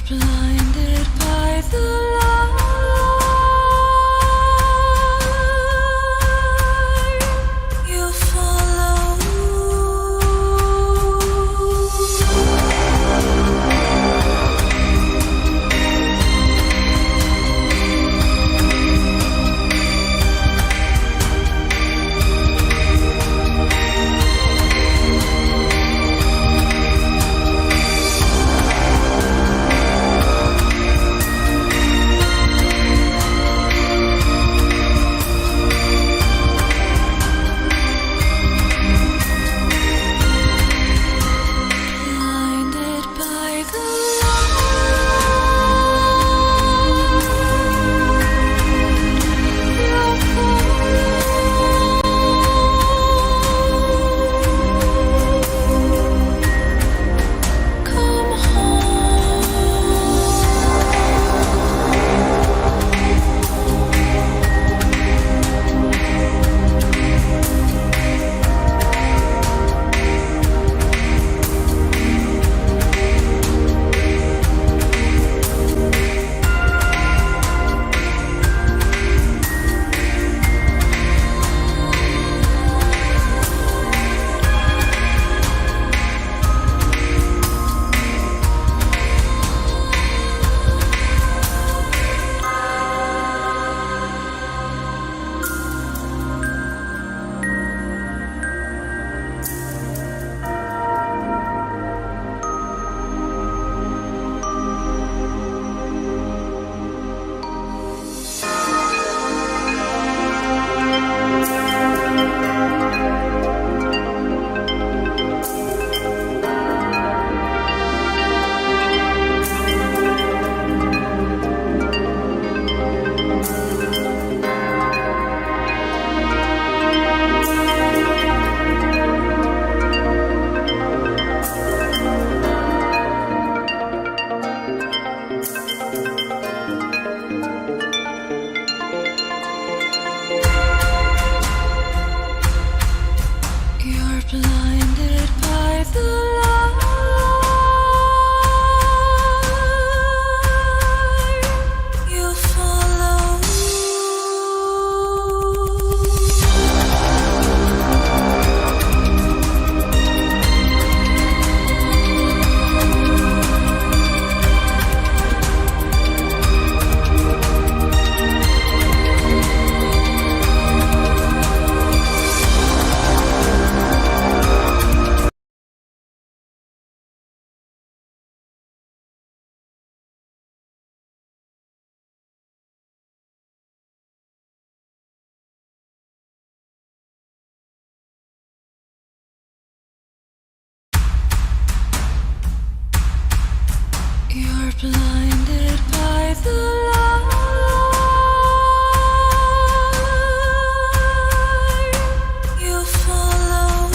blinded by the light. You follow. Blinded by the come You're blinded by the light. You follow. You're blinded by the light. You follow.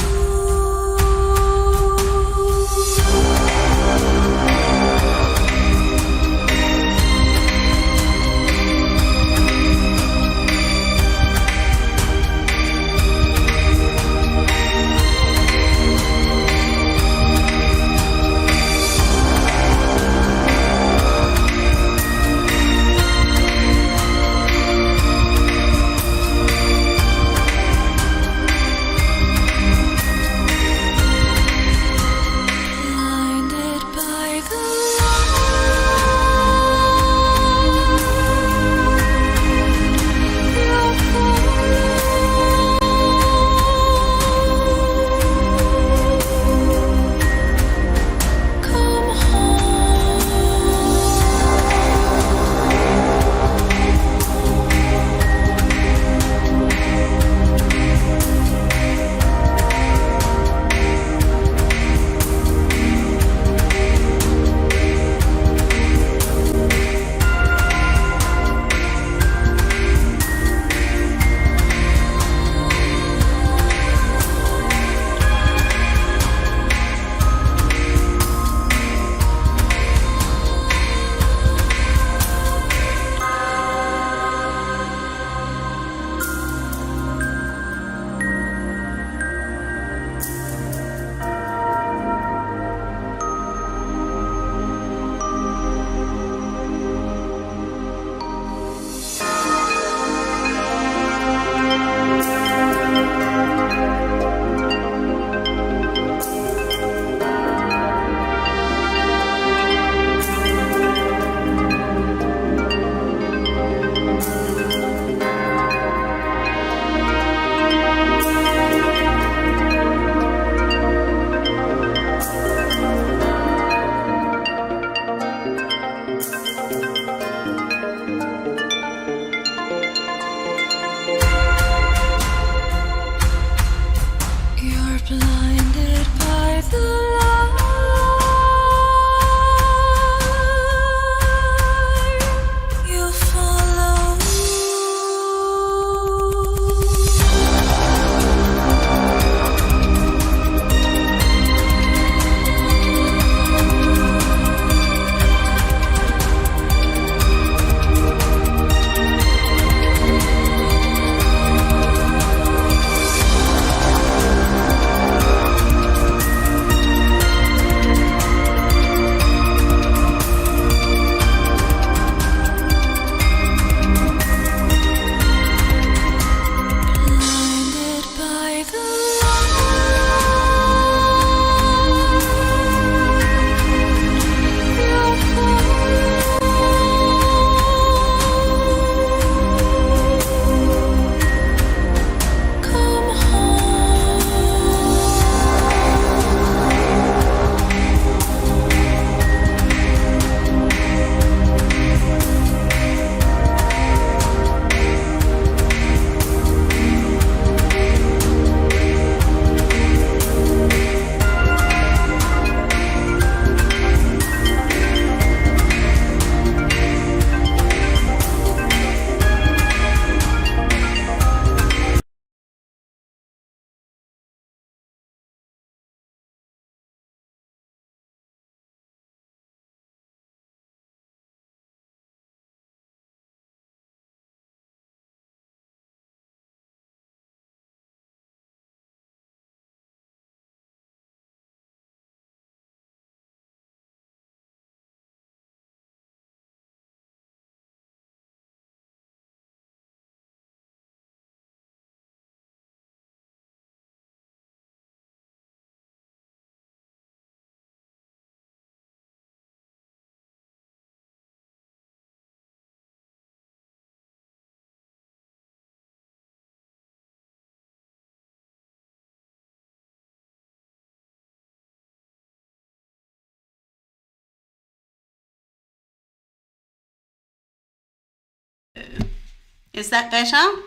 Is that better?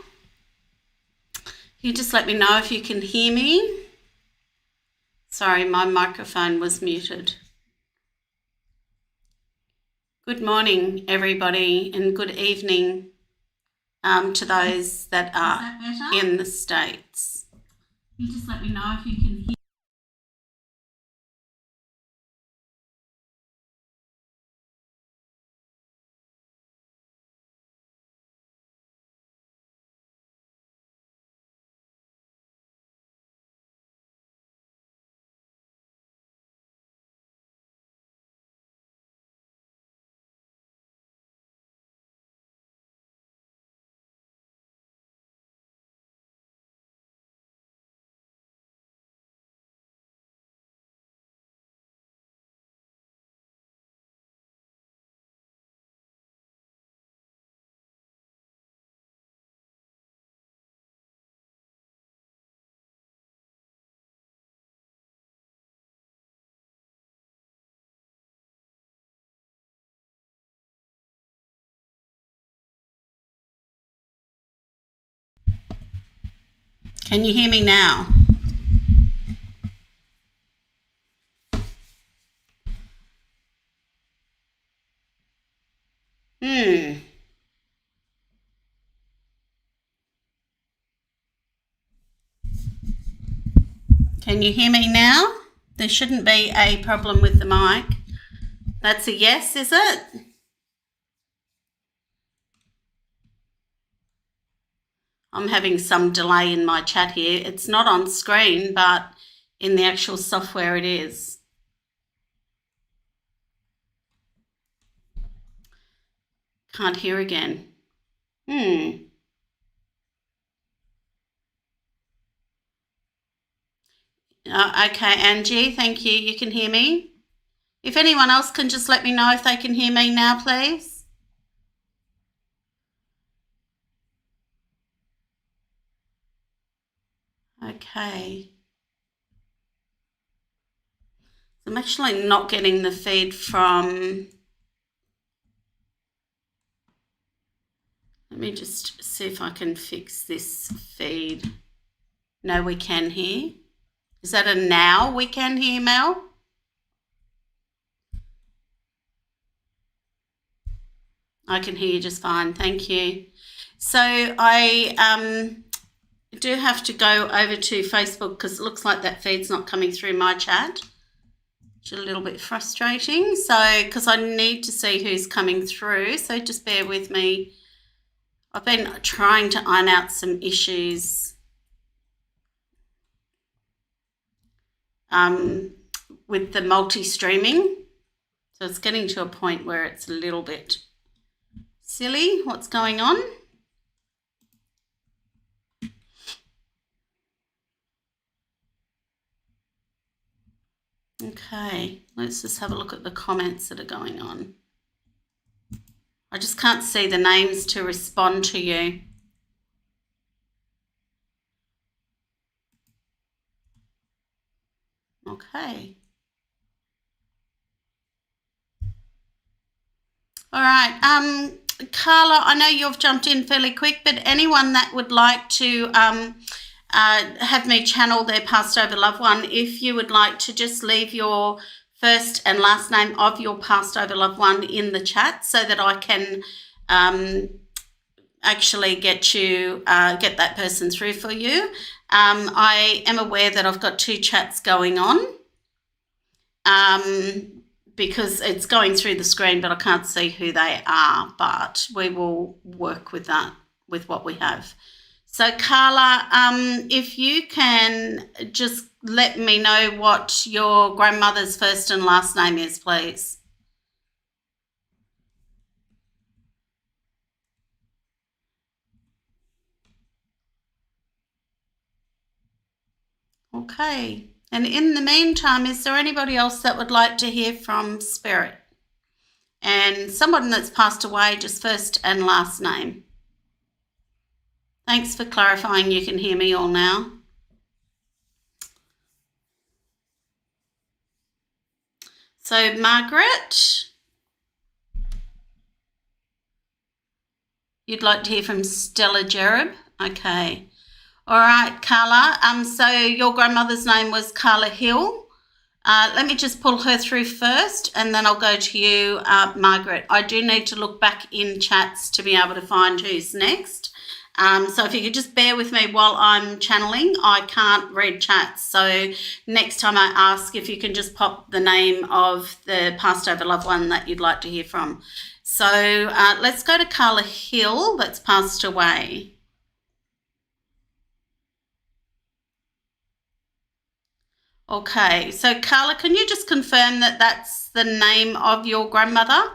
You just let me know if you can hear me. Sorry, my microphone was muted. Good morning, everybody, and good evening to those that are in the States. You just let me know if you can hear. Can you hear me now? Can you hear me now? There shouldn't be a problem with the mic. That's a yes, is it? I'm having some delay in my chat here. It's not on screen, but in the actual software it is. Can't hear again. Okay, Angie, thank you. You can hear me. If anyone else can just let me know if they can hear me now, please. Okay. I'm actually not getting the feed from... Let me just see if I can fix this feed. No, we can hear. Is that a now we can hear, Mel? I can hear you just fine, thank you. So I do have to go over to Facebook because it looks like that feed's not coming through my chat, which is a little bit frustrating. So, because I need to see who's coming through, so just bear with me. I've been trying to iron out some issues with the multi-streaming. So it's getting to a point where it's a little bit silly what's going on. Okay, let's just have a look at the comments that are going on. I just can't see the names to respond to you. Okay. All right. Carla, I know you've jumped in fairly quick, but anyone that would like to have me channel their passed over loved one, if you would like to just leave your first and last name of your passed over loved one in the chat so that I can actually get that person through for you. I am aware that I've got 2 chats going on because it's going through the screen, but I can't see who they are, but we will work with that, with what we have. So Carla, if you can just let me know what your grandmother's first and last name is, please. Okay. And in the meantime, is there anybody else that would like to hear from Spirit? And someone that's passed away, just first and last name. Thanks for clarifying. You can hear me all now. So Margaret, You'd like to hear from Stella Jerub? Okay. All right, Carla. So your grandmother's name was Carla Hill. Let me just pull her through first, and then I'll go to you, Margaret. I do need to look back in chats to be able to find who's next. So if you could just bear with me while I'm channeling, I can't read chats. So next time I ask if you can just pop the name of the passed over loved one that you'd like to hear from. So let's go to Carla Hill that's passed away. Okay, so Carla, can you just confirm that that's the name of your grandmother?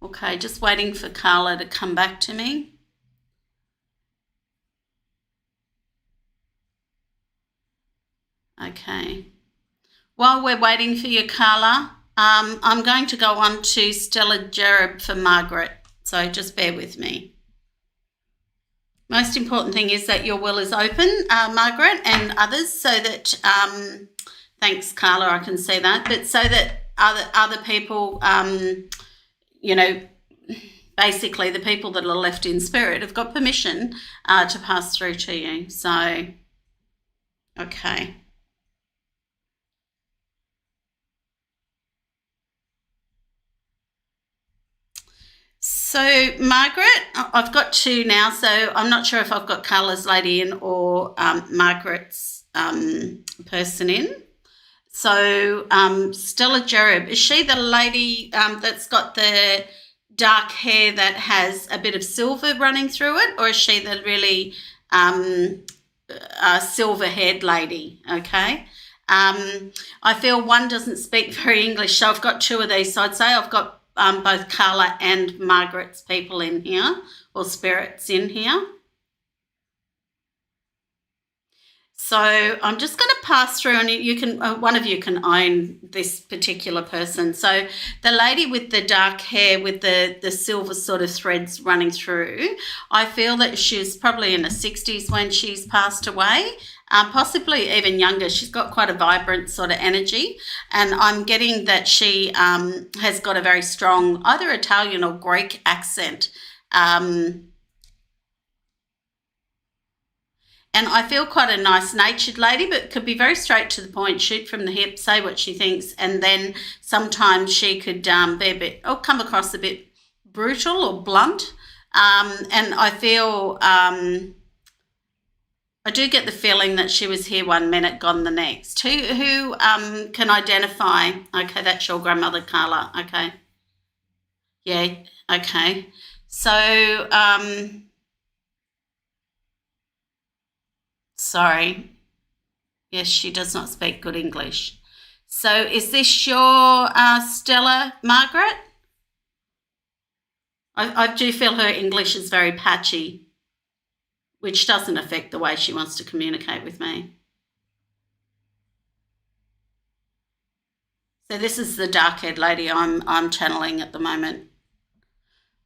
Okay, just waiting for Carla to come back to me. Okay. While we're waiting for you, Carla, I'm going to go on to Stella Jerub for Margaret, so just bear with me. Most important thing is that your will is open, Margaret, and others, so that, thanks, Carla, I can see that, but so that other people, you know, basically the people that are left in spirit have got permission to pass through to you. So, okay. So, Margaret, I've got two now, so I'm not sure if I've got Carla's lady in or Margaret's person in. So, Stella Jerub, is she the lady that's got the dark hair that has a bit of silver running through it, or is she the really silver-haired lady? Okay. I feel one doesn't speak very English, so I've got two of these. So I'd say I've got both Carla and Margaret's people in here, or spirits in here. So I'm just going to pass through, and you can, one of you can own this particular person. So the lady with the dark hair with the silver sort of threads running through, I feel that she's probably in the 60s when she's passed away, possibly even younger. She's got quite a vibrant sort of energy, and I'm getting that she has got a very strong either Italian or Greek accent. And I feel quite a nice-natured lady, but could be very straight to the point, shoot from the hip, say what she thinks, and then sometimes she could be a bit, or come across a bit brutal or blunt. And I feel, I do get the feeling that she was here one minute, gone the next. Who can identify? Okay, that's your grandmother, Carla. Okay. Yeah, okay. So, sorry. Yes, she does not speak good English. So is this your Stella, Margaret? I do feel her English is very patchy, which doesn't affect the way she wants to communicate with me. So this is the dark-haired lady I'm channeling at the moment.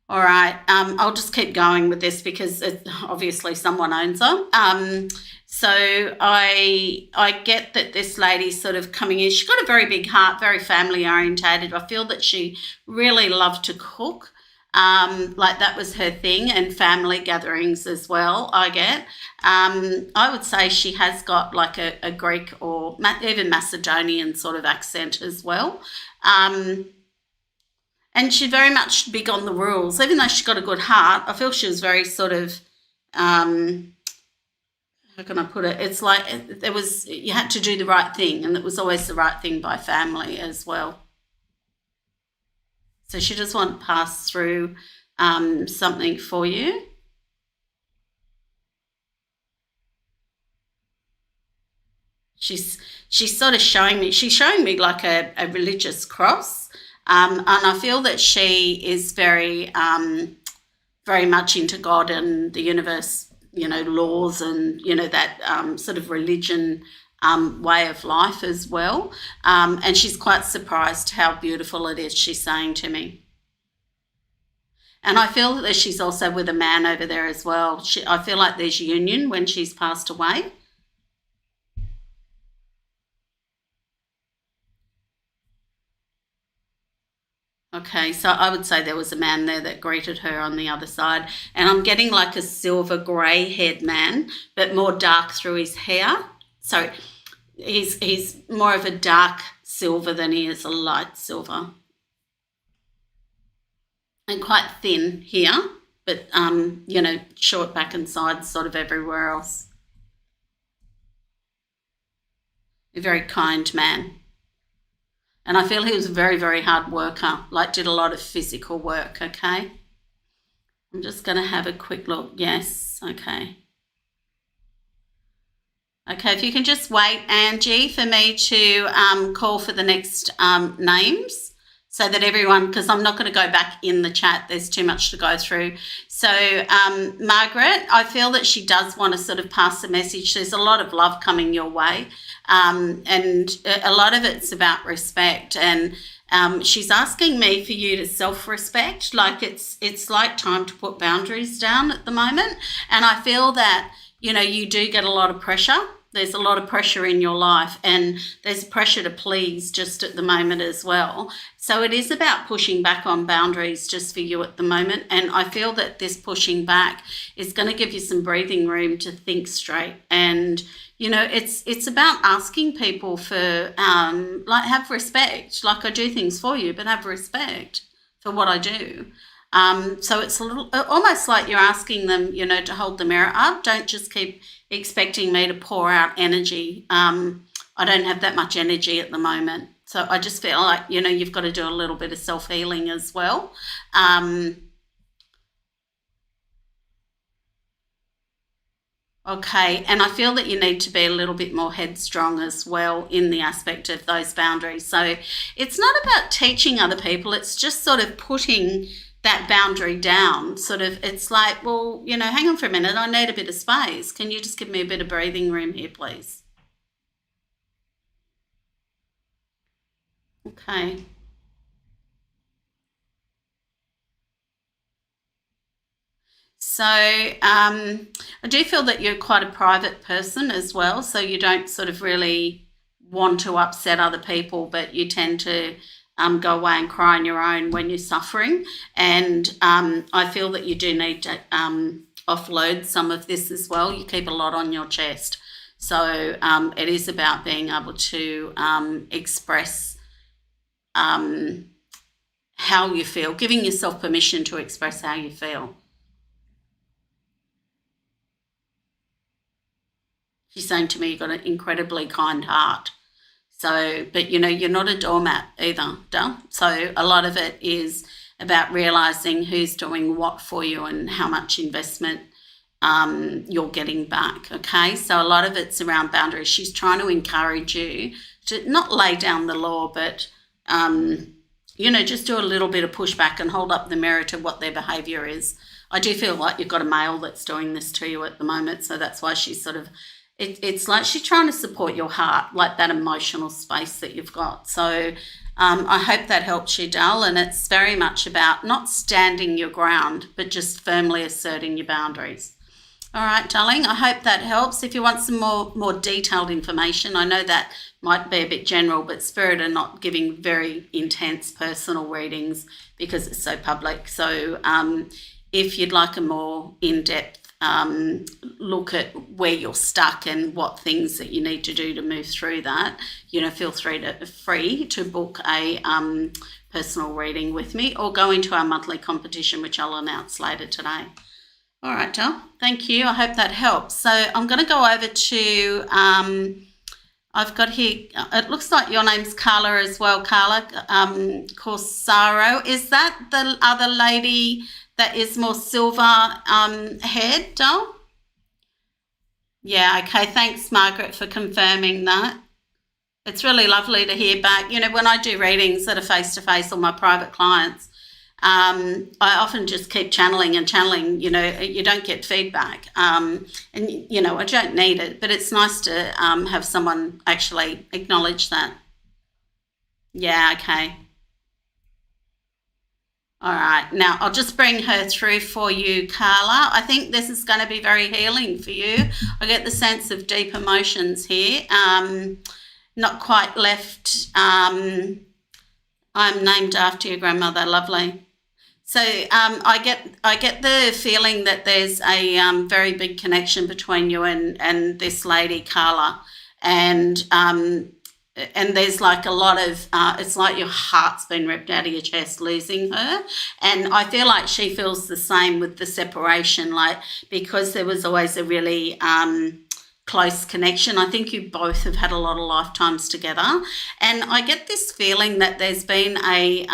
All right, I'll just keep going with this because obviously someone owns her. So I get that this lady's sort of coming in. She's got a very big heart, very family orientated. I feel that she really loved to cook. Like that was her thing, and family gatherings as well, I get. I would say she has got like a Greek or even Macedonian sort of accent as well. And she's very much big on the rules. Even though she's got a good heart, I feel she was very sort of, how can I put it? It's like you had to do the right thing, and it was always the right thing by family as well. So she just wants to pass through something for you. She's sort of showing me like a religious cross. And I feel that she is very, very much into God and the universe, laws and, that sort of religion way of life as well. And she's quite surprised how beautiful it is, she's saying to me. And I feel that she's also with a man over there as well. I feel like there's union when she's passed away. Okay, so I would say there was a man there that greeted her on the other side, and I'm getting like a silver grey-haired man, but more dark through his hair. So he's more of a dark silver than he is a light silver, and quite thin here, but short back and sides, sort of everywhere else. A very kind man. And I feel he was a very, very hard worker, like did a lot of physical work, okay? I'm just going to have a quick look. Yes, okay. Okay, if you can just wait, Angie, for me to call for the next names so that everyone, because I'm not going to go back in the chat, there's too much to go through. So Margaret, I feel that she does want to sort of pass a message. There's a lot of love coming your way, and a lot of it's about respect, and she's asking me for you to self-respect, like it's like time to put boundaries down at the moment. And I feel that, you do get a lot of pressure. There's a lot of pressure in your life, and there's pressure to please just at the moment as well. So it is about pushing back on boundaries just for you at the moment. And I feel that this pushing back is going to give you some breathing room to think straight. And, it's about asking people for, have respect. Like, I do things for you, but have respect for what I do. So it's a little, almost like you're asking them, to hold the mirror up. Don't just keep expecting me to pour out energy. I don't have that much energy at the moment. So I just feel like, you've got to do a little bit of self-healing as well. Okay, and I feel that you need to be a little bit more headstrong as well in the aspect of those boundaries. So it's not about teaching other people, it's just sort of putting that boundary down. Sort of, it's like, well, hang on for a minute, I need a bit of space. Can you just give me a bit of breathing room here, please? Okay. So I do feel that you're quite a private person as well, so you don't sort of really want to upset other people, but you tend to go away and cry on your own when you're suffering. And I feel that you do need to offload some of this as well. You keep a lot on your chest. So it is about being able to express how you feel, giving yourself permission to express how you feel. She's saying to me, you've got an incredibly kind heart. So, but you're not a doormat either, duh. So a lot of it is about realising who's doing what for you and how much investment you're getting back, okay? So a lot of it's around boundaries. She's trying to encourage you to not lay down the law, but, just do a little bit of pushback and hold up the mirror to what their behaviour is. I do feel like you've got a male that's doing this to you at the moment, so that's why she's sort of, it's like she's trying to support your heart, like that emotional space that you've got. So I hope that helps you, Dal, and it's very much about not standing your ground, but just firmly asserting your boundaries. All right, darling, I hope that helps. If you want some more detailed information, I know that might be a bit general, but Spirit are not giving very intense personal readings because it's so public. So if you'd like a more in-depth look at where you're stuck and what things that you need to do to move through that, feel free to book a personal reading with me or go into our monthly competition, which I'll announce later today. All right, Del, thank you. I hope that helps. So I'm going to go over to, I've got here, it looks like your name's Carla as well, Carla Corsaro. Is that the other lady that is more silver head, Del? Yeah, okay. Thanks, Margaret, for confirming that. It's really lovely to hear back. When I do readings that are face-to-face or my private clients, I often just keep channeling and channeling. You don't get feedback. And, I don't need it, but it's nice to have someone actually acknowledge that. Yeah, okay. All right, now I'll just bring her through for you, Carla. I think this is going to be very healing for you. I get the sense of deep emotions here, not quite left I'm named after your grandmother. Lovely. So I get the feeling that there's a very big connection between you and this lady Carla, and there's like a lot of it's like your heart's been ripped out of your chest losing her, and I feel like she feels the same with the separation, like because there was always a really close connection. I think you both have had a lot of lifetimes together, and I get this feeling that there's been a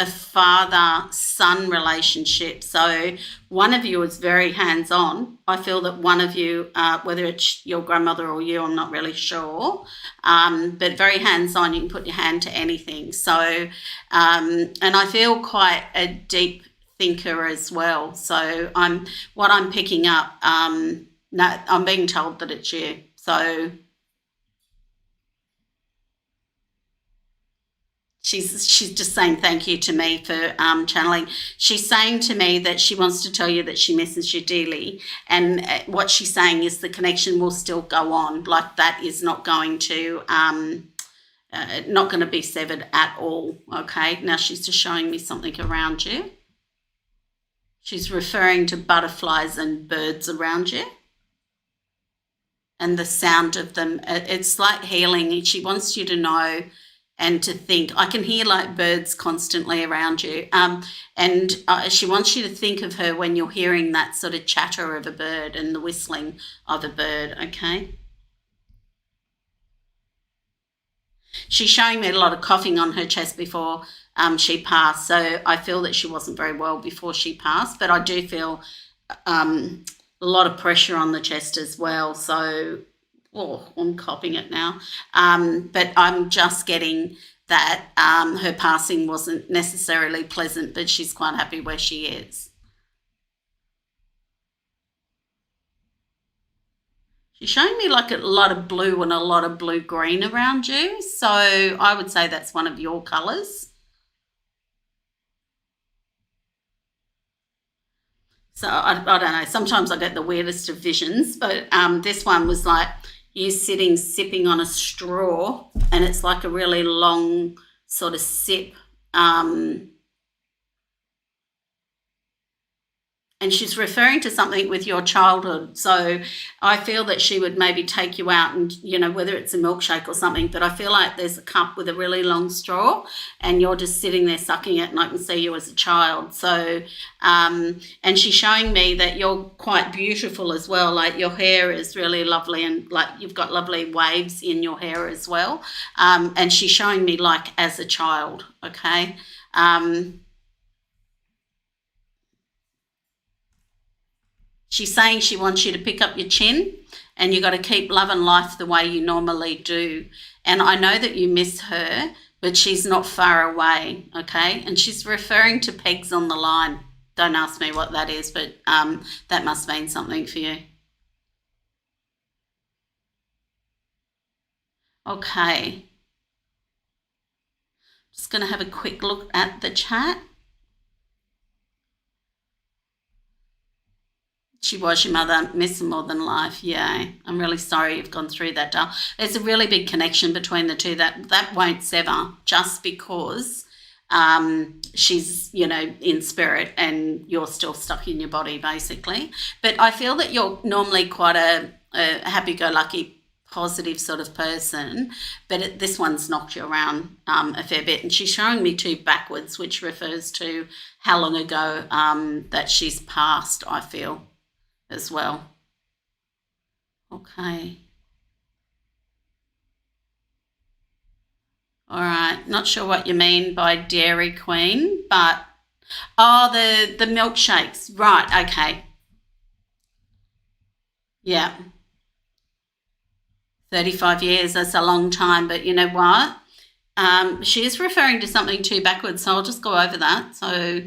father-son relationship. So one of you is very hands-on. I feel that one of you, whether it's your grandmother or you, I'm not really sure, but very hands-on. You can put your hand to anything. So, and I feel quite a deep thinker as well. So what I'm picking up. No, I'm being told that it's you. So she's just saying thank you to me for channeling. She's saying to me that she wants to tell you that she misses you dearly, and what she's saying is the connection will still go on. Like that is not going to be severed at all. Okay. Now she's just showing me something around you. She's referring to butterflies and birds around you. And the sound of them, it's like healing. She wants you to know and to think. I can hear like birds constantly around you. And she wants you to think of her when you're hearing that sort of chatter of a bird and the whistling of a bird, okay? She's showing me a lot of coughing on her chest before she passed. So I feel that she wasn't very well before she passed, but I do feel a lot of pressure on the chest as well. So, I'm copying it now. But I'm just getting that her passing wasn't necessarily pleasant, but she's quite happy where she is. She's showing me like a lot of blue and a lot of blue-green around you. So I would say that's one of your colours. So I don't know, sometimes I get the weirdest of visions, but this one was like you sitting, sipping on a straw, and it's like a really long sort of sip. And she's referring to something with your childhood. So I feel that she would maybe take you out and, whether it's a milkshake or something, but I feel like there's a cup with a really long straw and you're just sitting there sucking it, and I can see you as a child. So, and she's showing me that you're quite beautiful as well. Like your hair is really lovely, and like you've got lovely waves in your hair as well. And she's showing me like as a child, okay? She's saying she wants you to pick up your chin, and you got to keep loving life the way you normally do. And I know that you miss her, but she's not far away, okay? And she's referring to pegs on the line. Don't ask me what that is, but that must mean something for you. Okay. Just going to have a quick look at the chat. She was your mother, miss more than life. Yeah, I'm really sorry you've gone through that, Dal. There's a really big connection between the two that won't sever, just because she's, in spirit and you're still stuck in your body, basically. But I feel that you're normally quite a happy-go-lucky, positive sort of person, but this one's knocked you around a fair bit. And she's showing me 2 backwards, which refers to how long ago that she's passed, I feel, as well. Okay. All right. Not sure what you mean by Dairy Queen, but the milkshakes. Right. Okay. Yeah. 35 years, that's a long time, but you know what? She is referring to something 2 backwards, so I'll just go over that. So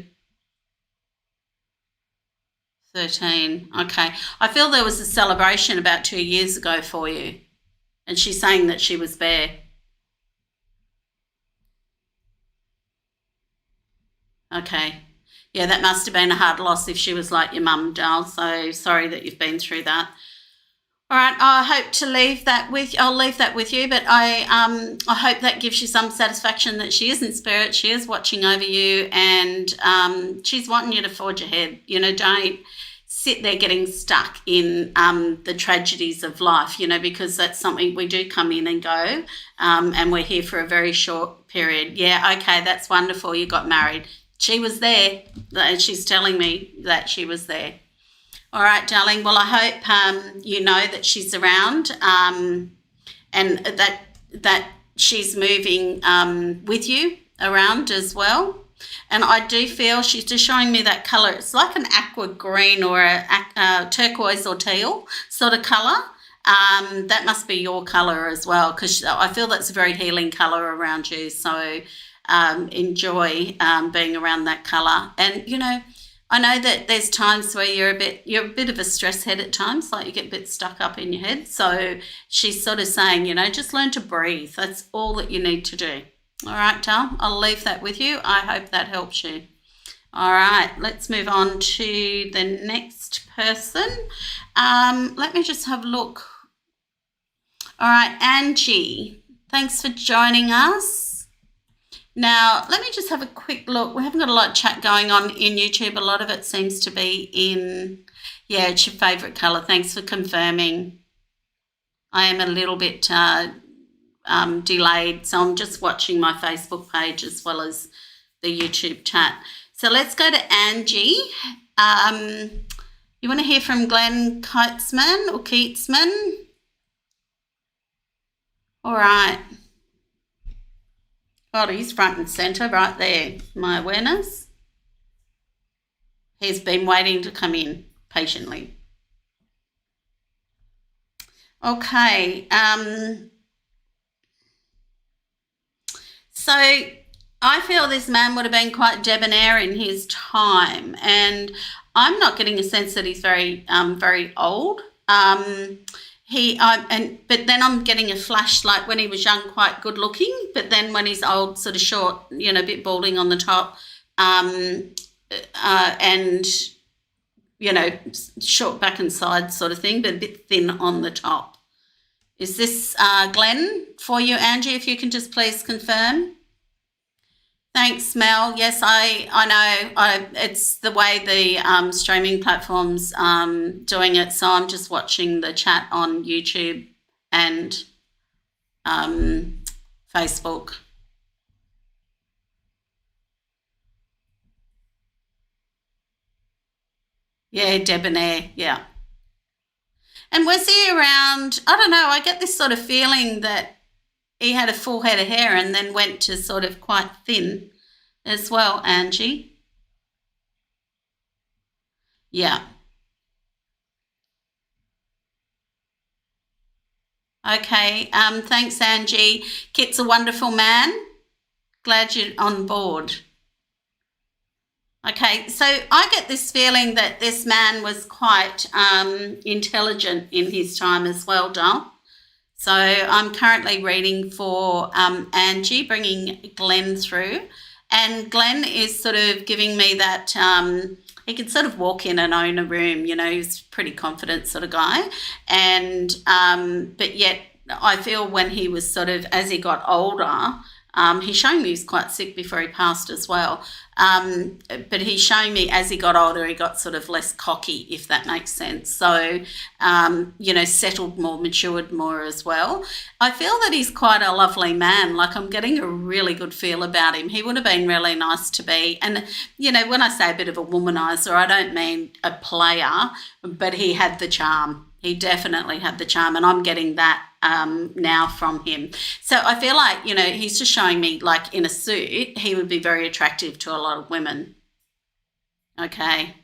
13. Okay. I feel there was a celebration about 2 years ago for you, and she's saying that she was there. Okay. Yeah, that must have been a hard loss if she was like your mum, Dal. So sorry that you've been through that. All right, I hope to leave that with. I'll leave that with you, but I hope that gives you some satisfaction that she is in spirit. She is watching over you, and she's wanting you to forge ahead. You know, don't sit there getting stuck in the tragedies of life. You know, because that's something we do come in and go, and we're here for a very short period. Yeah, okay, that's wonderful. You got married. She was there, and she's telling me that she was there. All right, darling. Well, I hope you know that she's around and that she's moving with you around as well. And I do feel she's just showing me that colour. It's like an aqua green or a turquoise or teal sort of colour. That must be your colour as well, because I feel that's a very healing colour around you. So enjoy being around that colour. And, you know, I know that there's times where you're a bit of a stress head at times, like you get a bit stuck up in your head. So she's sort of saying, you know, just learn to breathe. That's all that you need to do. All right, Dal, I'll leave that with you. I hope that helps you. All right, let's move on to the next person. Let me just have a look. All right, Angie, thanks for joining us. Now, let me just have a quick look. We haven't got a lot of chat going on in YouTube. A lot of it seems to be in, yeah, it's your favourite colour. Thanks for confirming. I am a little bit delayed, so I'm just watching my Facebook page as well as the YouTube chat. So let's go to Angie. You want to hear from Glenn Keatsman? All right. Oh, he's front and centre right there. My awareness. He's been waiting to come in patiently. Okay. So I feel this man would have been quite debonair in his time, and I'm not getting a sense that he's very old. But then I'm getting a flash like when he was young, quite good looking, but then when he's old, sort of short, you know, a bit balding on the top, and, you know, short back and side sort of thing, but a bit thin on the top. Is this Glenn for you, Angie, if you can just please confirm? Thanks, Mel. Yes, I know. It's the way the streaming platform's doing it, so I'm just watching the chat on YouTube and Facebook. Yeah, debonair, yeah. And was he around, I don't know, I get this sort of feeling that he had a full head of hair and then went to sort of quite thin as well, Angie. Yeah. Okay, thanks, Angie. Kit's a wonderful man. Glad you're on board. Okay, so I get this feeling that this man was quite intelligent in his time as well, Dal. So I'm currently reading for Angie, bringing Glenn through. And Glenn is sort of giving me that he can sort of walk in and own a room, you know, he's a pretty confident sort of guy. And but yet I feel when he was sort of, as he got older, he's showing me he was quite sick before he passed as well. But he's showing me as he got older, he got sort of less cocky, if that makes sense. So, you know, settled more, matured more as well. I feel that he's quite a lovely man. Like I'm getting a really good feel about him. He would have been really nice to be. And, you know, when I say a bit of a womanizer, I don't mean a player, but he had the charm. He definitely had the charm, and I'm getting that now from him. So I feel like, you know, he's just showing me like in a suit, he would be very attractive to a lot of women. Okay.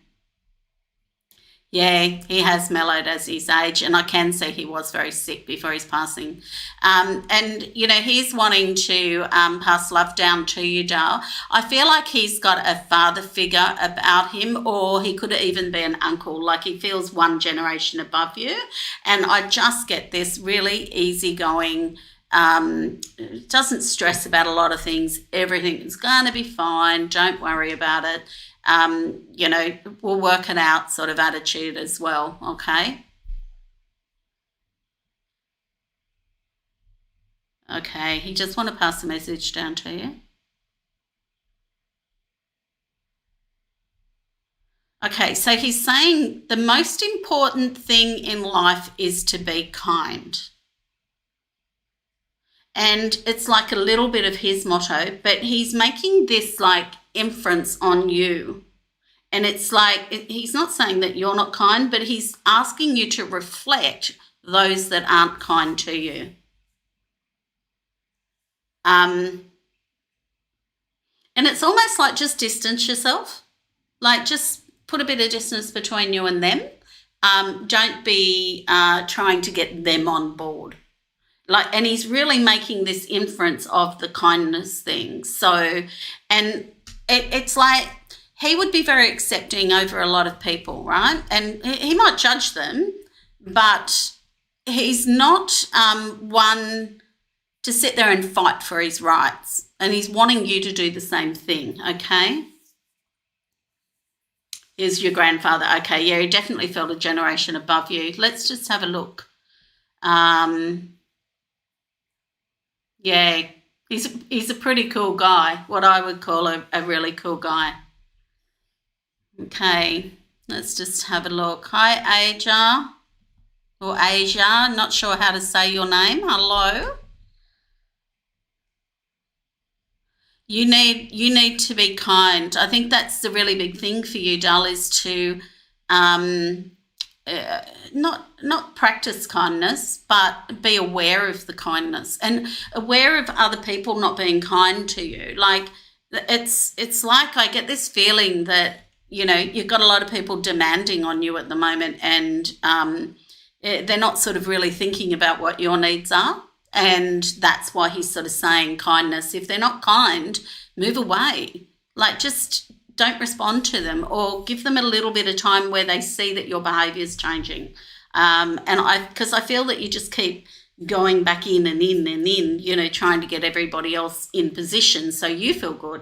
Yeah, he has mellowed as his age, and I can see he was very sick before his passing. And, you know, he's wanting to pass love down to you, Dale. I feel like he's got a father figure about him, or he could even be an uncle, like he feels one generation above you. And I just get this really easygoing, doesn't stress about a lot of things. Everything is going to be fine. Don't worry about it. You know, we'll work it out sort of attitude as well, okay? Okay, he just want to pass a message down to you. Okay, so he's saying the most important thing in life is to be kind. And it's like a little bit of his motto, but he's making this like inference on you. And it's like, he's not saying that you're not kind, but he's asking you to reflect those that aren't kind to you. And it's almost like just distance yourself. Like just put a bit of distance between you and them. Don't be trying to get them on board. And he's really making this inference of the kindness thing. So, and it's like he would be very accepting over a lot of people, right? And he might judge them, but he's not one to sit there and fight for his rights. And he's wanting you to do the same thing, okay? Is your grandfather. Okay, yeah, he definitely felt a generation above you. Let's just have a look. Yeah, he's a pretty cool guy, what I would call a really cool guy. Okay, let's just have a look. Hi, Asia, or Asia, not sure how to say your name. Hello. You need to be kind. I think that's the really big thing for you, Dal, is to not practice kindness, but be aware of the kindness and aware of other people not being kind to you. Like it's like I get this feeling that, you know, you've got a lot of people demanding on you at the moment, and they're not sort of really thinking about what your needs are. And that's why he's sort of saying kindness. If they're not kind, move away. Like just don't respond to them, or give them a little bit of time where they see that your behaviour is changing. Because I feel that you just keep going back in and in and in, you know, trying to get everybody else in position so you feel good.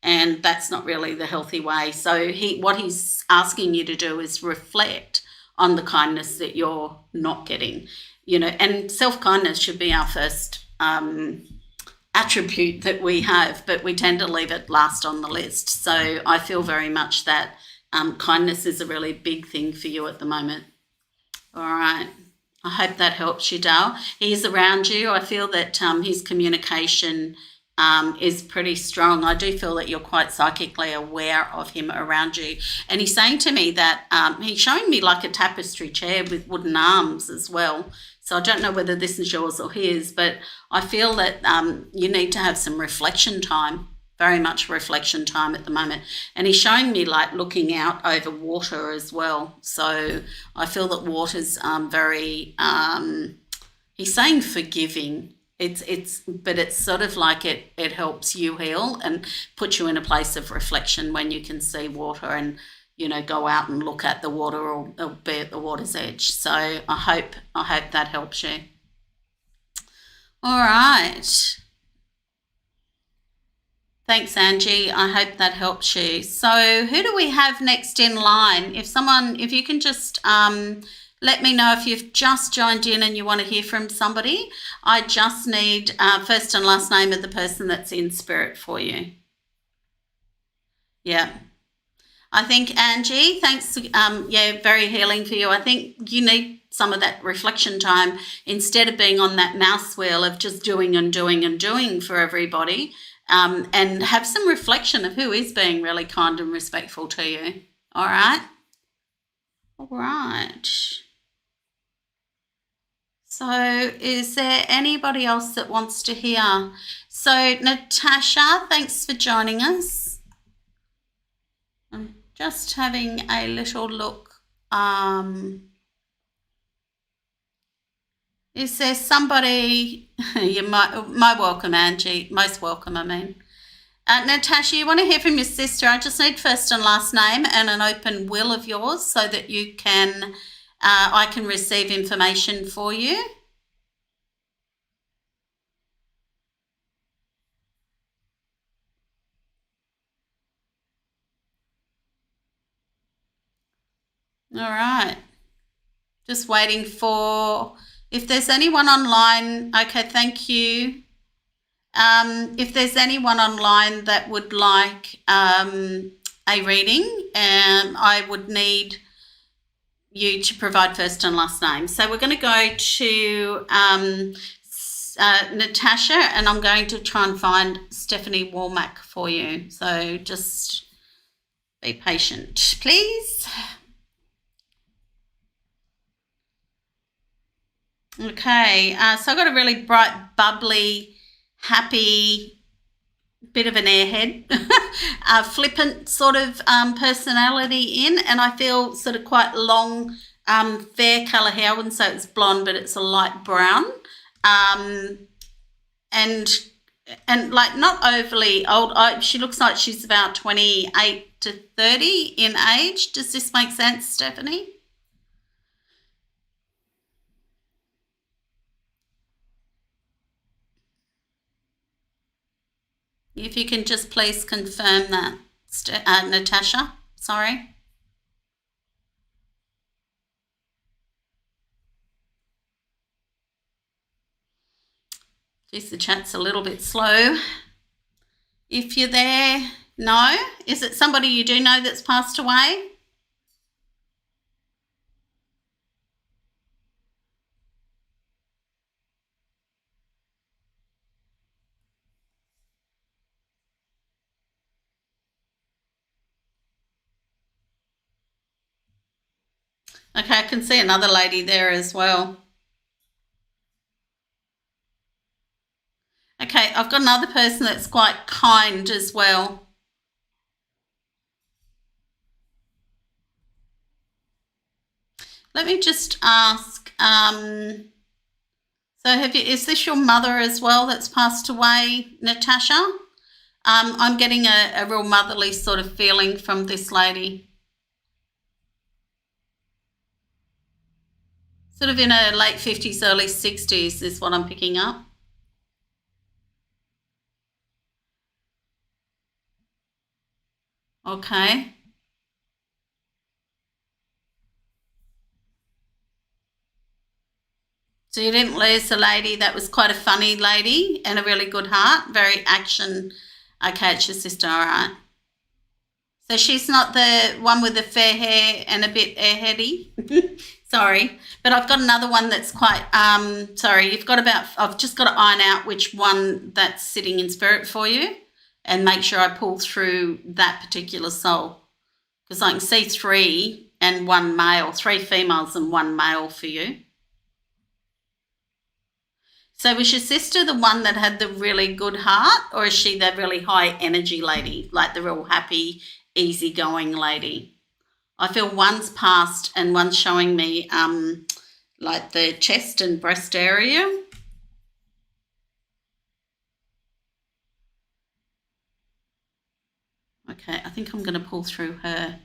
And that's not really the healthy way. So what he's asking you to do is reflect on the kindness that you're not getting. You know, and self-kindness should be our first attribute that we have, but we tend to leave it last on the list. So I feel very much that kindness is a really big thing for you at the moment. All right. I hope that helps you, Dale. He's around you. I feel that his communication is pretty strong. I do feel that you're quite psychically aware of him around you. And he's saying to me that he's showing me like a tapestry chair with wooden arms as well. So I don't know whether this is yours or his, but I feel that you need to have some reflection time, very much reflection time at the moment. And he's showing me like looking out over water as well. So I feel that water's very, he's saying forgiving. But it's sort of like it helps you heal and puts you in a place of reflection when you can see water and, you know, go out and look at the water or be at the water's edge. So I hope that helps you. All right. Thanks, Angie. I hope that helps you. So who do we have next in line? If you can just let me know if you've just joined in and you want to hear from somebody. I just need first and last name of the person that's in spirit for you. Yeah. I think, Angie, thanks. Very healing for you. I think you need some of that reflection time instead of being on that mouse wheel of just doing and doing and doing for everybody, and have some reflection of who is being really kind and respectful to you. All right? All right. So is there anybody else that wants to hear? So Natasha, thanks for joining us. I'm just having a little look. Is there somebody, you're my welcome, Angie, most welcome, I mean. Natasha, you want to hear from your sister? I just need first and last name and an open will of yours so that you can, I can receive information for you. All right. Just waiting for, if there's anyone online, okay, thank you. If there's anyone online that would like a reading, I would need you to provide first and last name. So we're going to go to Natasha, and I'm going to try and find Stephanie Womack for you. So just be patient, please. Okay, so I've got a really bright, bubbly, happy, bit of an airhead, flippant sort of personality in, and I feel sort of quite long, fair colour hair. I wouldn't say it's blonde, but it's a light brown, and like not overly old. She looks like she's about 28 to 30 in age. Does this make sense, Stephanie? If you can just please confirm that, Natasha. Sorry. Geez, the chat's a little bit slow. If you're there, no. Is it somebody you do know that's passed away? Okay, I can see another lady there as well. Okay, I've got another person that's quite kind as well. Let me just ask, so is this your mother as well that's passed away, Natasha? I'm getting a real motherly sort of feeling from this lady. Sort of in her late 50s, early 60s is what I'm picking up. Okay. So you didn't lose a lady that was quite a funny lady and a really good heart, very action. Okay, it's your sister, all right. So she's not the one with the fair hair and a bit airheady. Sorry, but I've got another one that's quite, sorry, I've just got to iron out which one that's sitting in spirit for you and make sure I pull through that particular soul, because I can see three and one male, three females and one male for you. So was your sister the one that had the really good heart, or is she the really high energy lady, like the real happy, easygoing lady? I feel one's passed and one's showing me like the chest and breast area. Okay, I think I'm going to pull through her.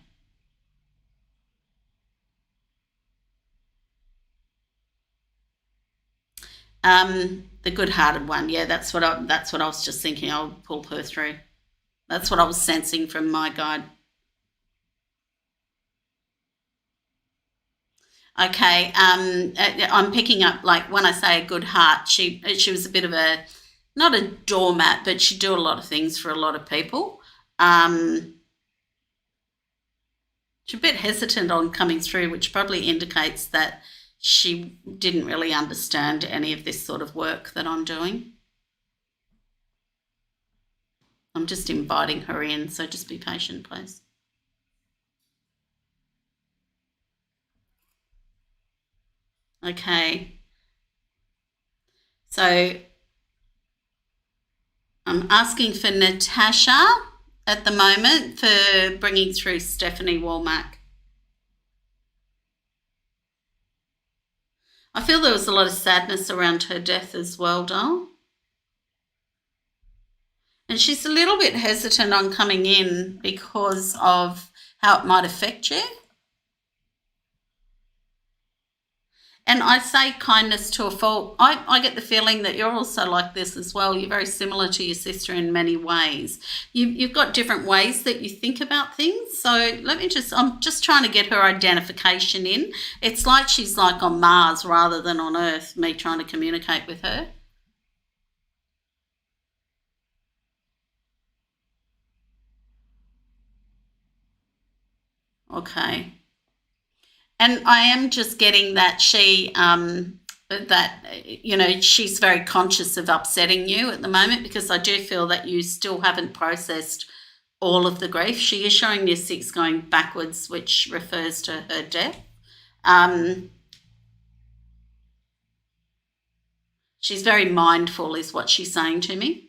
The good-hearted one, yeah, that's what I was just thinking. I'll pull her through. That's what I was sensing from my guide. Okay, I'm picking up, like, when I say a good heart, she was a bit of a, not a doormat, but she'd do a lot of things for a lot of people. She's a bit hesitant on coming through, which probably indicates that she didn't really understand any of this sort of work that I'm doing. I'm just inviting her in, so just be patient, please. Okay. So I'm asking for Natasha at the moment for bringing through Stephanie Womack. I feel there was a lot of sadness around her death as well, doll. And she's a little bit hesitant on coming in because of how it might affect you. And I say kindness to a fault. I get the feeling that you're also like this as well. You're very similar to your sister in many ways. You've got different ways that you think about things. So I'm just trying to get her identification in. It's like she's like on Mars rather than on Earth, me trying to communicate with her. Okay. And I am just getting that she's very conscious of upsetting you at the moment, because I do feel that you still haven't processed all of the grief. She is showing you 6 going backwards, which refers to her death. She's very mindful is what she's saying to me.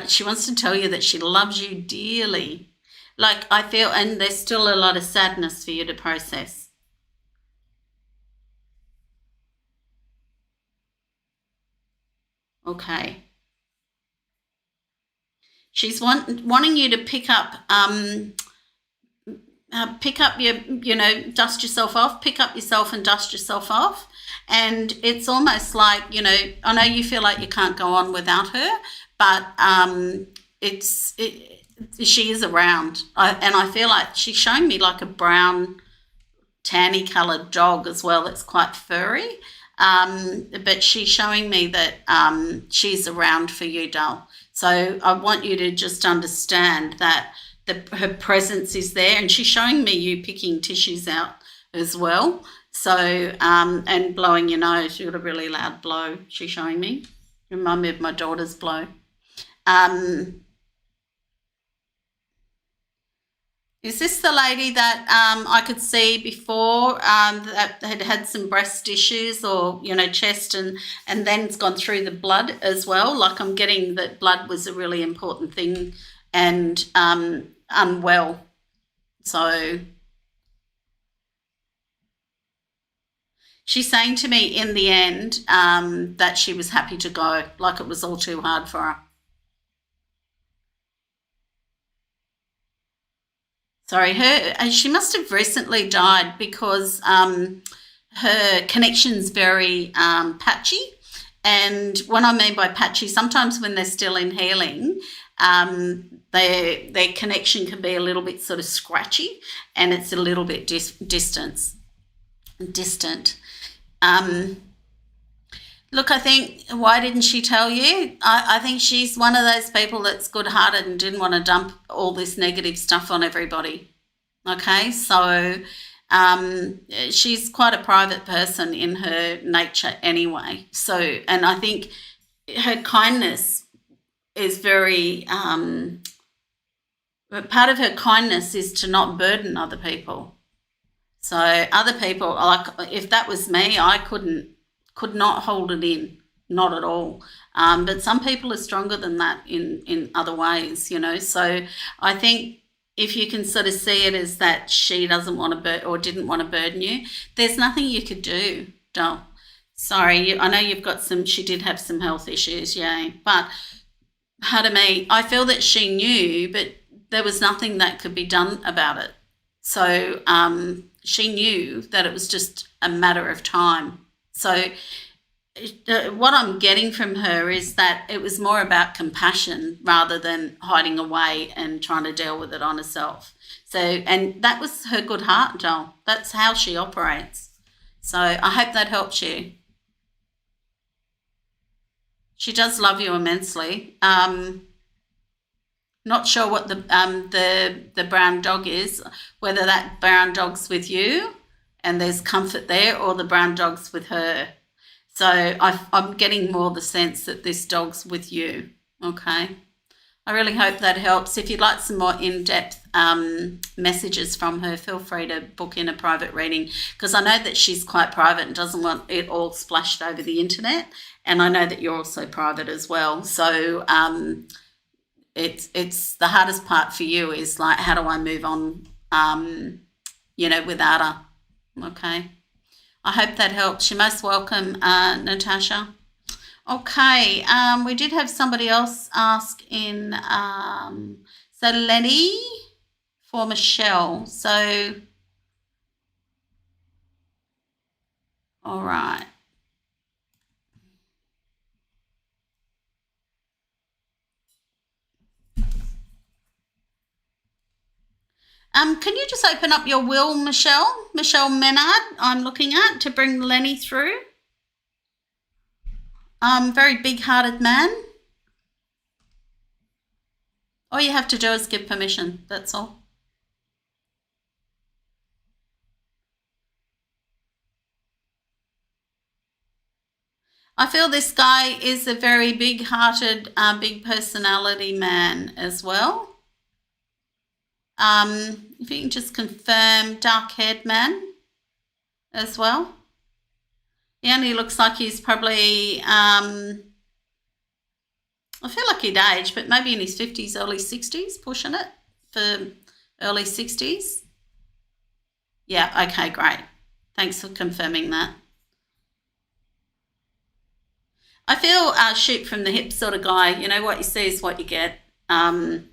She wants to tell you that she loves you dearly. Like, I feel, and there's still a lot of sadness for you to process. Okay. She's wanting you to pick up your, dust yourself off, pick up yourself and dust yourself off. And it's almost like, I know you feel like you can't go on without her, but she is around. And I feel like she's showing me like a brown, tanny coloured dog as well. It's quite furry. But she's showing me that she's around for you, doll. So I want you to just understand that her presence is there, and she's showing me you picking tissues out as well. So, and blowing your nose. You got a really loud blow, she's showing me. Remind me of my daughter's blow. Is this the lady that I could see before that had some breast issues or, chest and then it's gone through the blood as well? Like, I'm getting that blood was a really important thing and unwell. So she's saying to me in the end that she was happy to go, like it was all too hard for her. Sorry, she must have recently died because her connection's very patchy. And what I mean by patchy, sometimes when they're still in healing, their connection can be a little bit sort of scratchy, and it's a little bit distant. Look, I think, why didn't she tell you? I think she's one of those people that's good-hearted and didn't want to dump all this negative stuff on everybody. Okay, so she's quite a private person in her nature anyway. So, and I think her kindness is very, part of her kindness is to not burden other people. So other people, like if that was me, I could not hold it in, not at all. But some people are stronger than that in other ways, So I think if you can sort of see it as that she doesn't want to or didn't want to burden you, there's nothing you could do, doll. Sorry, I know you've got she did have some health issues, yeah. But pardon me, I feel that she knew, but there was nothing that could be done about it. So she knew that it was just a matter of time. So what I'm getting from her is that it was more about compassion rather than hiding away and trying to deal with it on herself. So, and that was her good heart, doll. That's how she operates. So I hope that helps you. She does love you immensely. Not sure what the brown dog is, whether that brown dog's with you and there's comfort there, or the brown dog's with her. So I'm getting more the sense that this dog's with you, okay? I really hope that helps. If you'd like some more in-depth messages from her, feel free to book in a private reading, because I know that she's quite private and doesn't want it all splashed over the internet, and I know that you're also private as well. So it's the hardest part for you is like, how do I move on, without her, okay? I hope that helps. You're most welcome, Natasha. Okay, we did have somebody else ask in, so Lenny for Michelle. So, all right. Can you just open up your will, Michelle Menard, I'm looking at, to bring Lenny through? Very big-hearted man. All you have to do is give permission. That's all. I feel this guy is a very big-hearted, big personality man as well. If you can just confirm, dark-haired man as well. He only looks like he's probably, I feel like he'd age, but maybe in his 50s, early 60s, pushing it for early 60s. Yeah, okay, great. Thanks for confirming that. I feel shoot from the hip sort of guy. You know, what you see is what you get. And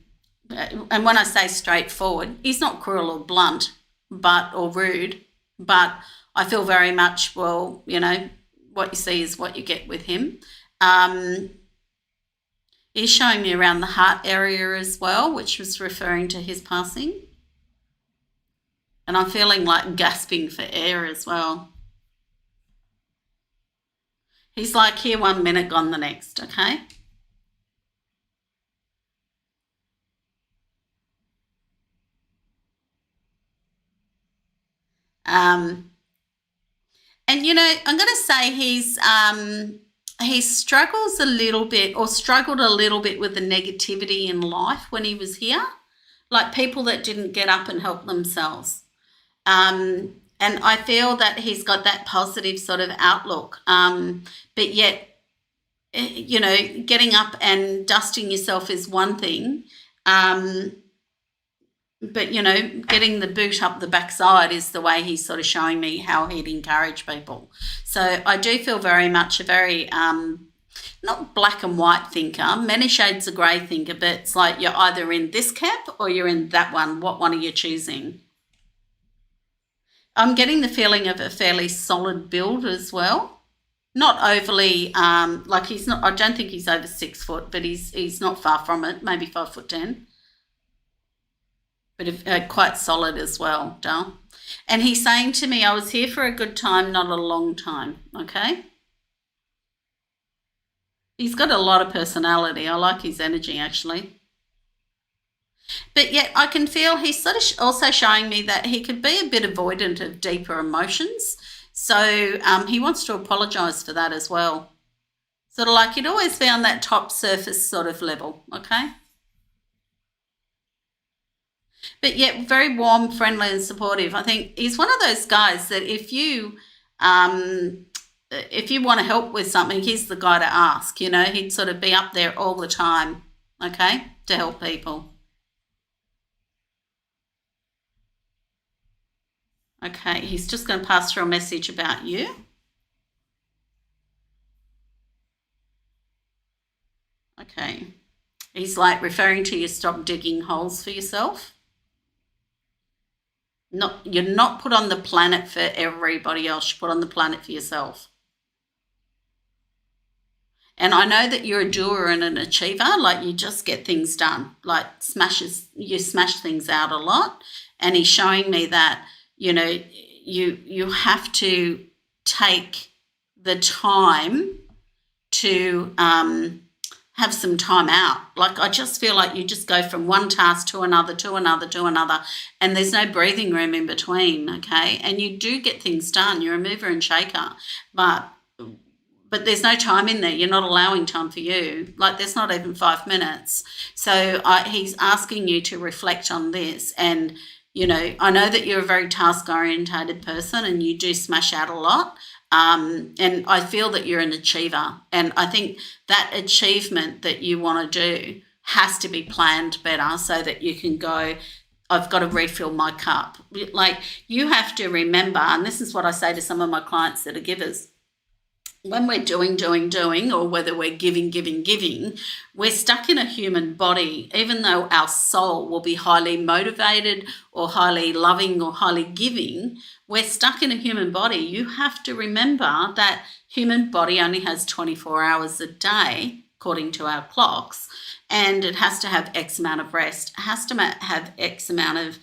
when I say straightforward, he's not cruel or blunt or rude, but I feel very much, well, you know, what you see is what you get with him. He's showing me around the heart area as well, which was referring to his passing. And I'm feeling like gasping for air as well. He's like here 1 minute, gone the next, okay? And, you know, I'm going to say he struggles a little bit, or struggled a little bit with the negativity in life when he was here, like people that didn't get up and help themselves. And I feel that he's got that positive sort of outlook, but yet, you know, getting up and dusting yourself is one thing, but, you know, getting the boot up the backside is the way he's sort of showing me how he'd encourage people. So I do feel very much a very, not black and white thinker, many shades of grey thinker, but it's like you're either in this camp or you're in that one. What one are you choosing? I'm getting the feeling of a fairly solid build as well. Not overly, like he's not, I don't think he's over 6 foot, but he's not far from it, maybe 5'10". But quite solid as well, Dal. And he's saying to me, I was here for a good time, not a long time, okay? He's got a lot of personality. I like his energy, actually. But yet I can feel he's sort of also showing me that he could be a bit avoidant of deeper emotions. So he wants to apologise for that as well. Sort of like he'd always be on that top surface sort of level, okay? But yet very warm, friendly and supportive. I think he's one of those guys that if you want to help with something, he's the guy to ask, you know. He'd sort of be up there all the time, okay, to help people. Okay, he's just going to pass through a message about you. Okay. He's like referring to you, stop digging holes for yourself. You're not put on the planet for everybody else. You're put on the planet for yourself. And I know that you're a doer and an achiever, like you just get things done, like you smash things out a lot. And he's showing me that, you know, you have to take the time to have some time out. Like I just feel like you just go from one task to another, to another, to another, and there's no breathing room in between, okay? And you do get things done. You're a mover and shaker, but there's no time in there. You're not allowing time for you. Like there's not even 5 minutes. So he's asking you to reflect on this. And, you know, I know that you're a very task-orientated person and you do smash out a lot. And I feel that you're an achiever. And I think that achievement that you want to do has to be planned better so that you can go, I've got to refill my cup. Like you have to remember, and this is what I say to some of my clients that are givers, when we're doing, or whether we're giving, we're stuck in a human body, even though our soul will be highly motivated or highly loving or highly giving, we're stuck in a human body. You have to remember that human body only has 24 hours a day, according to our clocks. and it has to have X amount of rest. It has to have X amount of,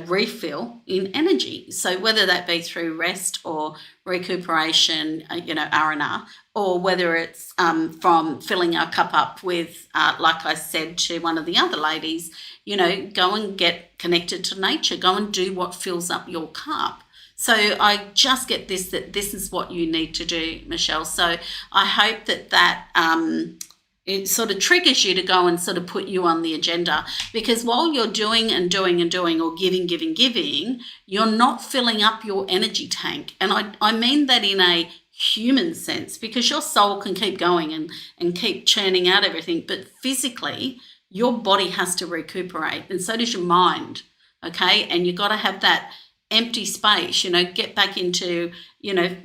refill in energy. So whether that be through rest or recuperation, R&R, or whether it's from filling our cup up with, like I said to one of the other ladies, go and get connected to nature. Go and do what fills up your cup. So I just get that this is what you need to do, Michelle. So I hope that it sort of triggers you to go and sort of put you on the agenda, because while you're doing and doing and doing, or giving, you're not filling up your energy tank. And I mean that in a human sense, because your soul can keep going and keep churning out everything, but physically your body has to recuperate, and so does your mind, okay? And you've got to have that empty space, get back into,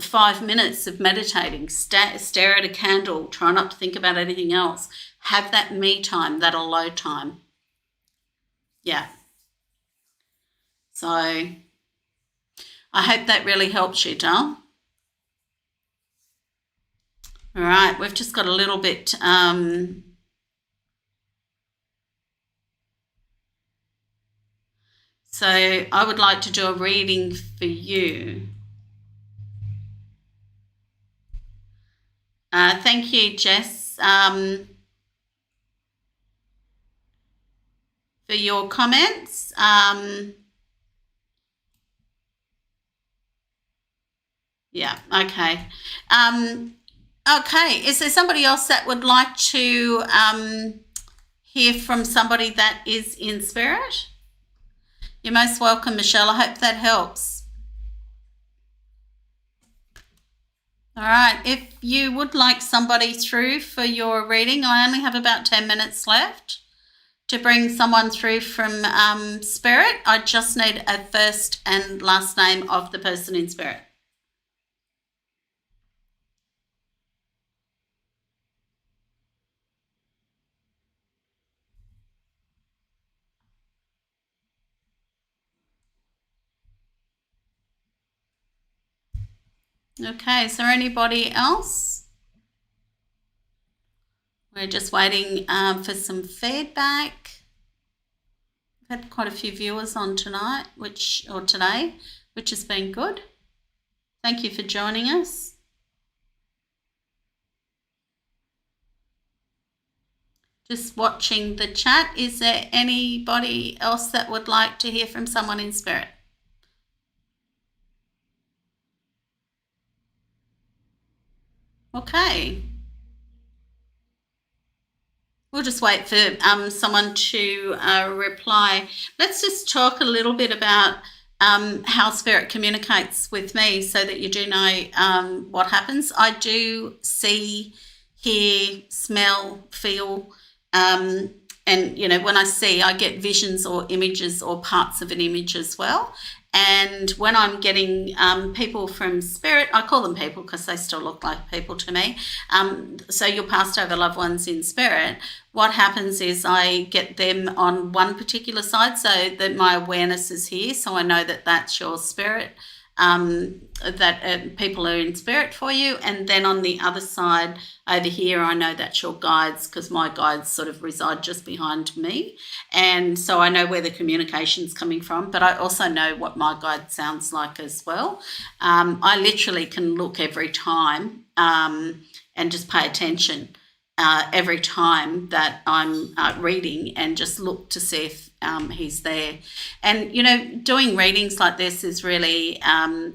5 minutes of meditating, stare at a candle, try not to think about anything else, have that me time, that alone time. Yeah. So I hope that really helps you, doll. All right, we've just got a little bit so I would like to do a reading for you. Thank you, Jess, for your comments. Yeah, okay. Okay, is there somebody else that would like to hear from somebody that is in spirit? You're most welcome, Michelle. I hope that helps. All right, if you would like somebody through for your reading, I only have about 10 minutes left to bring someone through from spirit. I just need a first and last name of the person in spirit. Okay, is there anybody else? We're just waiting for some feedback. We've had quite a few viewers on tonight, today, which has been good. Thank you for joining us. Just watching the chat. Is there anybody else that would like to hear from someone in spirit? Okay. We'll just wait for someone to reply. Let's just talk a little bit about how spirit communicates with me, so that you do know what happens. I do see, hear, smell, feel, and when I see, I get visions or images or parts of an image as well. And when I'm getting people from spirit, I call them people because they still look like people to me. So your passed over loved ones in spirit, what happens is I get them on one particular side, so that my awareness is here. So I know that that's your spirit, that people are in spirit for you. And then on the other side over here, I know that's your guides, because my guides sort of reside just behind me. And so I know where the communication's coming from, but I also know what my guide sounds like as well. I literally can look every time and just pay attention every time that I'm reading, and just look to see if he's there. And doing readings like this is really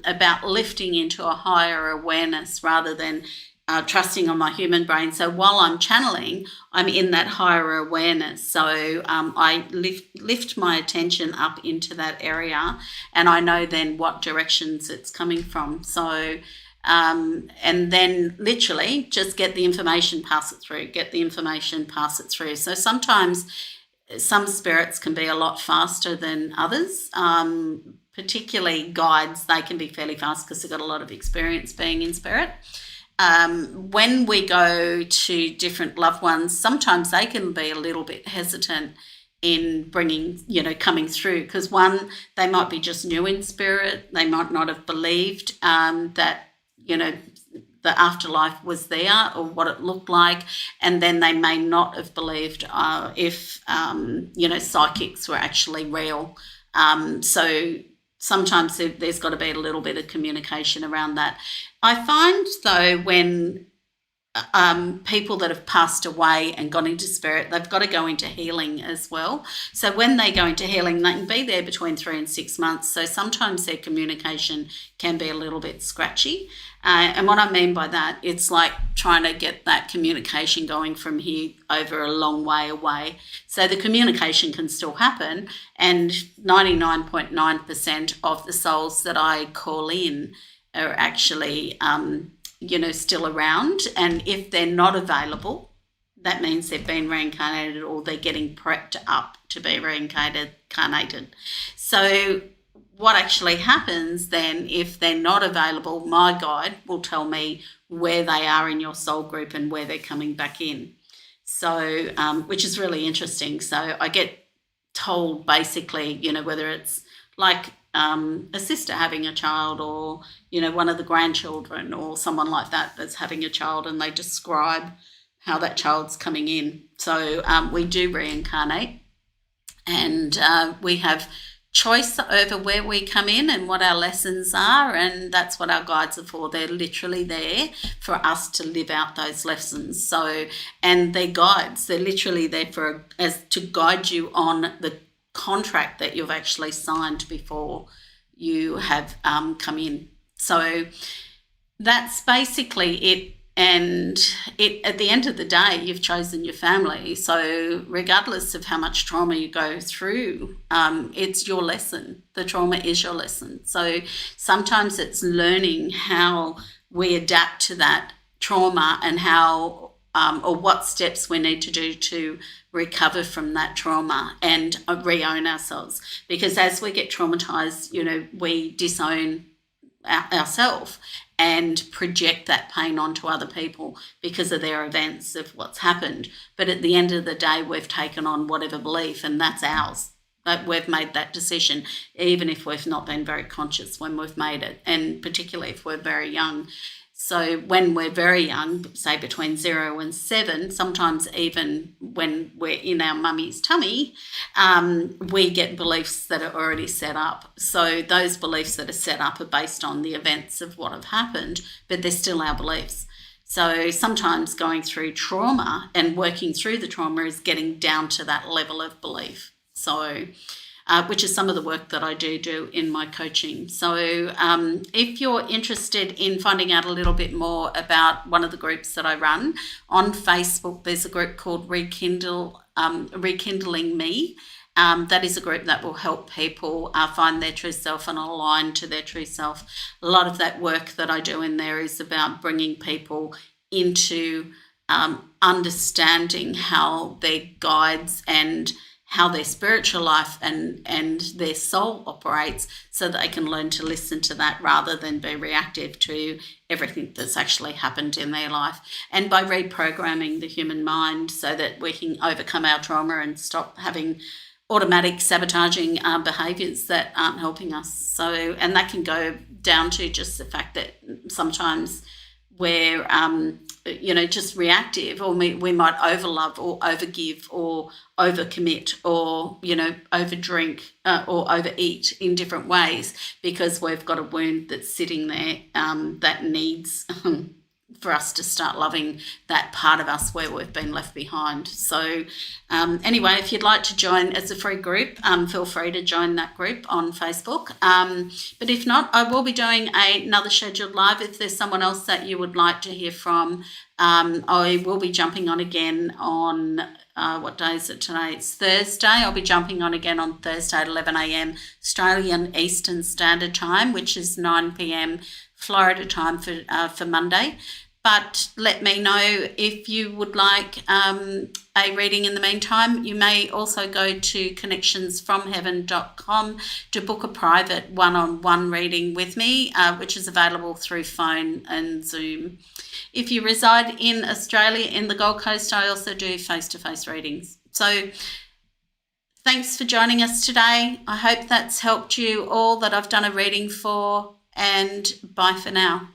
about lifting into a higher awareness, rather than trusting on my human brain. So while I'm channeling, I'm in that higher awareness. So I lift my attention up into that area, and I know then what directions it's coming from. So and then literally just get the information, pass it through, get the information, pass it through. So sometimes some spirits can be a lot faster than others, particularly guides. They can be fairly fast because they've got a lot of experience being in spirit. When we go to different loved ones, sometimes they can be a little bit hesitant in bringing, coming through, because one, they might be just new in spirit. They might not have believed that, the afterlife was there or what it looked like, and then they may not have believed if psychics were actually real. So sometimes there's got to be a little bit of communication around that. I find, though, when people that have passed away and gone into spirit, they've got to go into healing as well. So when they go into healing, they can be there between 3 and 6 months. So sometimes their communication can be a little bit scratchy. And what I mean by that, it's like trying to get that communication going from here over a long way away. So the communication can still happen, and 99.9% of the souls that I call in are actually still around. And if they're not available, that means they've been reincarnated or they're getting prepped up to be reincarnated. So what actually happens then, if they're not available, my guide will tell me where they are in your soul group and where they're coming back in. So, which is really interesting. So I get told basically, whether it's like a sister having a child, or one of the grandchildren or someone like that that's having a child, and they describe how that child's coming in. So we do reincarnate, and we have choice over where we come in and what our lessons are, and that's what our guides are for. They're literally there for us to live out those lessons. So, and they're guides, they're literally there to guide you on the contract that you've actually signed before you have come in. So that's basically it. And at the end of the day, you've chosen your family. So regardless of how much trauma you go through, it's your lesson. The trauma is your lesson. So sometimes it's learning how we adapt to that trauma and how or what steps we need to do to recover from that trauma and re-own ourselves. Because as we get traumatized, we disown ourselves and project that pain onto other people because of their events of what's happened. But at the end of the day, we've taken on whatever belief, and that's ours. But we've made that decision, even if we've not been very conscious when we've made it, and particularly if we're very young. So when we're very young, say between 0 and 7, sometimes even when we're in our mummy's tummy, we get beliefs that are already set up. So those beliefs that are set up are based on the events of what have happened, but they're still our beliefs. So sometimes going through trauma and working through the trauma is getting down to that level of belief. So which is some of the work that I do in my coaching. So if you're interested in finding out a little bit more about one of the groups that I run, on Facebook there's a group called Rekindling Me. That is a group that will help people find their true self and align to their true self. A lot of that work that I do in there is about bringing people into understanding how their guides and how their spiritual life and their soul operates, so that they can learn to listen to that rather than be reactive to everything that's actually happened in their life. And by reprogramming the human mind so that we can overcome our trauma and stop having automatic sabotaging behaviours that aren't helping us. So, and that can go down to just the fact that sometimes we're just reactive, or we might overlove or overgive or overcommit or overdrink or overeat in different ways because we've got a wound that's sitting there that needs for us to start loving that part of us where we've been left behind. So anyway, if you'd like to join, it's a free group, feel free to join that group on Facebook. But if not, I will be doing another scheduled live. If there's someone else that you would like to hear from, I will be jumping on again on, what day is it today? It's Thursday. I'll be jumping on again on Thursday at 11 a.m. Australian Eastern Standard Time, which is 9 p.m. Florida time for Monday. But let me know if you would like a reading in the meantime. You may also go to connectionsfromheaven.com to book a private one-on-one reading with me, which is available through phone and Zoom. If you reside in Australia, in the Gold Coast, I also do face-to-face readings. So thanks for joining us today. I hope that's helped you all that I've done a reading for, and bye for now.